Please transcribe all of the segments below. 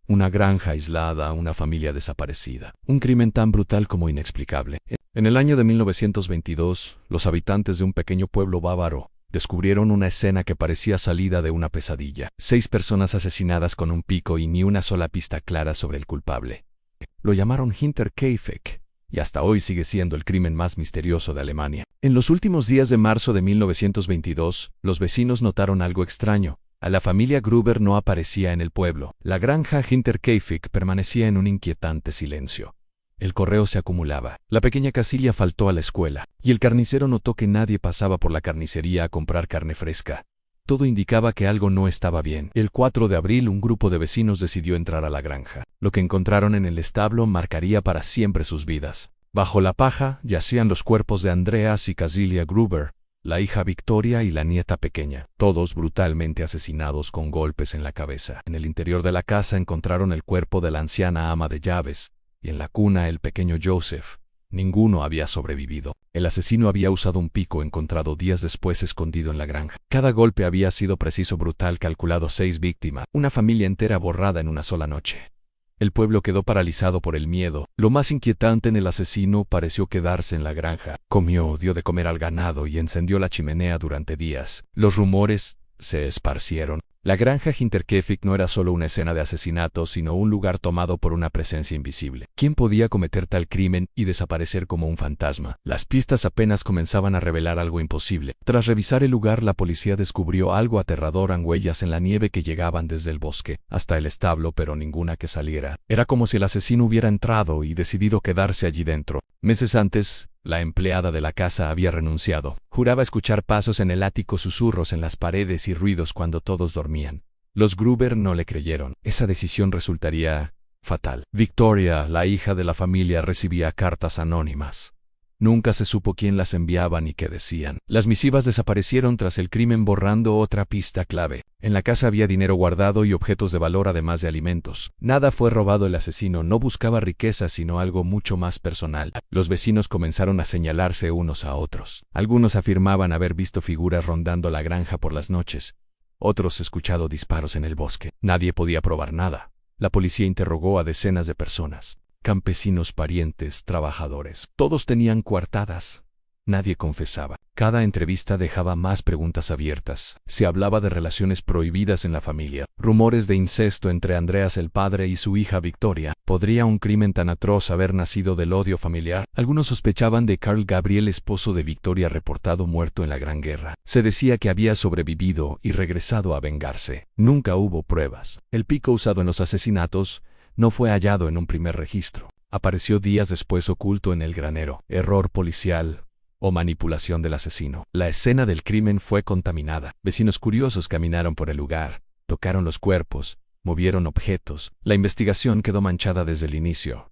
Una granja aislada, una familia desaparecida. Un crimen tan brutal como inexplicable. En el año de 1922, los habitantes de un pequeño pueblo bávaro descubrieron una escena que parecía salida de una pesadilla. 6 personas asesinadas con un pico y ni una sola pista clara sobre el culpable. Lo llamaron Hinterkaifeck, y hasta hoy sigue siendo el crimen más misterioso de Alemania. En los últimos días de marzo de 1922, los vecinos notaron algo extraño. A la familia Gruber no aparecía en el pueblo. La granja Hinterkaifeck permanecía en un inquietante silencio. El correo se acumulaba. La pequeña Casilia faltó a la escuela, y el carnicero notó que nadie pasaba por la carnicería a comprar carne fresca. Todo indicaba que algo no estaba bien. El 4 de abril, un grupo de vecinos decidió entrar a la granja. Lo que encontraron en el establo marcaría para siempre sus vidas. Bajo la paja yacían los cuerpos de Andreas y Casilia Gruber, la hija Victoria y la nieta pequeña, todos brutalmente asesinados con golpes en la cabeza. En el interior de la casa encontraron el cuerpo de la anciana ama de llaves, y en la cuna el pequeño Joseph. Ninguno había sobrevivido. El asesino había usado un pico encontrado días después escondido en la granja. Cada golpe había sido preciso, brutal, calculado 6 víctimas, una familia entera borrada en una sola noche. El pueblo quedó paralizado por el miedo. Lo más inquietante en el asesino pareció quedarse en la granja. Comió, dio de comer al ganado y encendió la chimenea durante días. Los rumores se esparcieron. La granja Hinterkaifeck no era solo una escena de asesinato, sino un lugar tomado por una presencia invisible. ¿Quién podía cometer tal crimen y desaparecer como un fantasma? Las pistas apenas comenzaban a revelar algo imposible. Tras revisar el lugar, la policía descubrió algo aterrador: huellas en la nieve que llegaban desde el bosque hasta el establo, pero ninguna que saliera. Era como si el asesino hubiera entrado y decidido quedarse allí dentro. Meses antes, la empleada de la casa había renunciado. Juraba escuchar pasos en el ático, susurros en las paredes y ruidos cuando todos dormían. Los Gruber no le creyeron. Esa decisión resultaría fatal. Victoria, la hija de la familia, recibía cartas anónimas. Nunca se supo quién las enviaba ni qué decían. Las misivas desaparecieron tras el crimen, borrando otra pista clave. En la casa había dinero guardado y objetos de valor, además de alimentos. Nada fue robado. El asesino no buscaba riqueza, sino algo mucho más personal. Los vecinos comenzaron a señalarse unos a otros. Algunos afirmaban haber visto figuras rondando la granja por las noches. Otros escuchado disparos en el bosque. Nadie podía probar nada. La policía interrogó a decenas de personas. Campesinos, parientes, trabajadores. Todos tenían coartadas. Nadie confesaba. Cada entrevista dejaba más preguntas abiertas. Se hablaba de relaciones prohibidas en la familia, rumores de incesto entre Andreas el padre y su hija Victoria. ¿Podría un crimen tan atroz haber nacido del odio familiar? Algunos sospechaban de Carl Gabriel, esposo de Victoria, reportado muerto en la Gran Guerra. Se decía que había sobrevivido y regresado a vengarse. Nunca hubo pruebas. El pico usado en los asesinatos no fue hallado en un primer registro. Apareció días después oculto en el granero. Error policial o manipulación del asesino. La escena del crimen fue contaminada. Vecinos curiosos caminaron por el lugar, tocaron los cuerpos, movieron objetos. La investigación quedó manchada desde el inicio.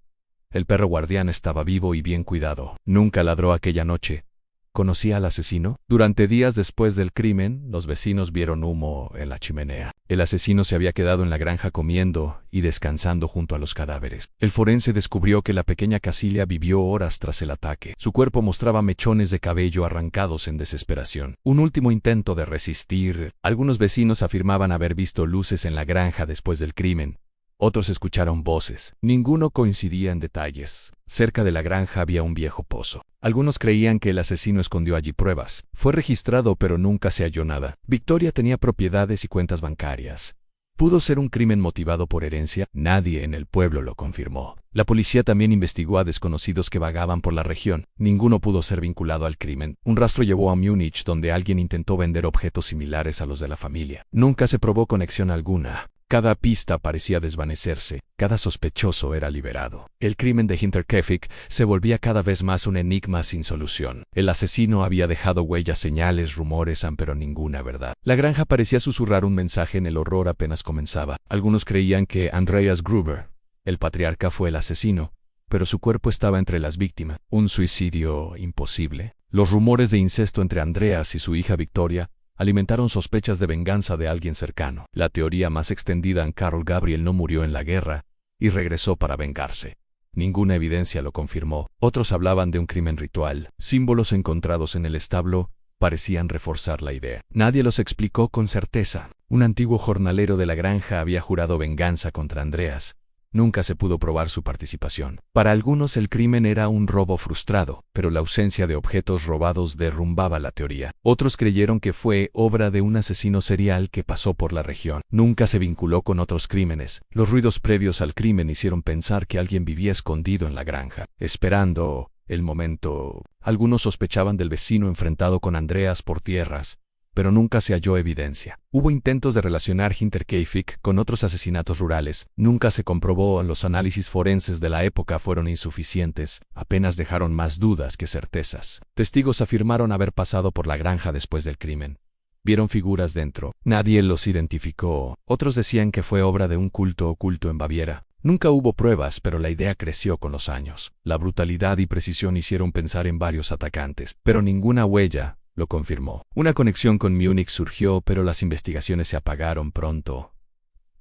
El perro guardián estaba vivo y bien cuidado. Nunca ladró aquella noche. ¿Conocía al asesino? Durante días después del crimen, los vecinos vieron humo en la chimenea. El asesino se había quedado en la granja comiendo y descansando junto a los cadáveres. El forense descubrió que la pequeña Casilia vivió horas tras el ataque. Su cuerpo mostraba mechones de cabello arrancados en desesperación. Un último intento de resistir. Algunos vecinos afirmaban haber visto luces en la granja después del crimen. Otros escucharon voces. Ninguno coincidía en detalles. Cerca de la granja había un viejo pozo. Algunos creían que el asesino escondió allí pruebas. Fue registrado, pero nunca se halló nada. Victoria tenía propiedades y cuentas bancarias. ¿Pudo ser un crimen motivado por herencia? Nadie en el pueblo lo confirmó. La policía también investigó a desconocidos que vagaban por la región. Ninguno pudo ser vinculado al crimen. Un rastro llevó a Múnich, donde alguien intentó vender objetos similares a los de la familia. Nunca se probó conexión alguna. Cada pista parecía desvanecerse. Cada sospechoso era liberado. El crimen de Hinterkaifeck se volvía cada vez más un enigma sin solución. El asesino había dejado huellas, señales, rumores, pero ninguna verdad. La granja parecía susurrar un mensaje. En el horror apenas comenzaba. Algunos creían que Andreas Gruber, el patriarca, fue el asesino, pero su cuerpo estaba entre las víctimas. ¿Un suicidio imposible? Los rumores de incesto entre Andreas y su hija Victoria alimentaron sospechas de venganza de alguien cercano. La teoría más extendida: Carl Gabriel no murió en la guerra y regresó para vengarse. Ninguna evidencia lo confirmó. Otros hablaban de un crimen ritual. Símbolos encontrados en el establo parecían reforzar la idea. Nadie los explicó con certeza. Un antiguo jornalero de la granja había jurado venganza contra Andreas. Nunca se pudo probar su participación. Para algunos el crimen era un robo frustrado, pero la ausencia de objetos robados derrumbaba la teoría. Otros creyeron que fue obra de un asesino serial que pasó por la región. Nunca se vinculó con otros crímenes. Los ruidos previos al crimen hicieron pensar que alguien vivía escondido en la granja, esperando el momento. Algunos sospechaban del vecino enfrentado con Andreas por tierras, pero nunca se halló evidencia. Hubo intentos de relacionar Hinterkaifeck con otros asesinatos rurales. Nunca se comprobó. Los análisis forenses de la época fueron insuficientes, apenas dejaron más dudas que certezas. Testigos afirmaron haber pasado por la granja después del crimen. Vieron figuras dentro. Nadie los identificó. Otros decían que fue obra de un culto oculto en Baviera. Nunca hubo pruebas, pero la idea creció con los años. La brutalidad y precisión hicieron pensar en varios atacantes, pero ninguna huella lo confirmó. Una conexión con Múnich surgió, pero las investigaciones se apagaron pronto.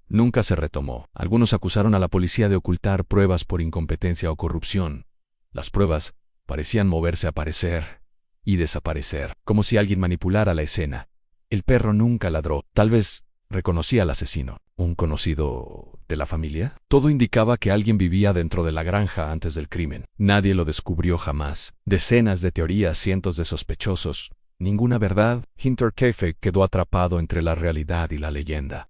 Nunca se retomó. Algunos acusaron a la policía de ocultar pruebas por incompetencia o corrupción. Las pruebas parecían moverse, aparecer y desaparecer, como si alguien manipulara la escena. El perro nunca ladró. Tal vez reconocía al asesino. ¿Un conocido de la familia? Todo indicaba que alguien vivía dentro de la granja antes del crimen. Nadie lo descubrió jamás. Decenas de teorías, cientos de sospechosos. Ninguna verdad. Hinterkaifeck quedó atrapado entre la realidad y la leyenda.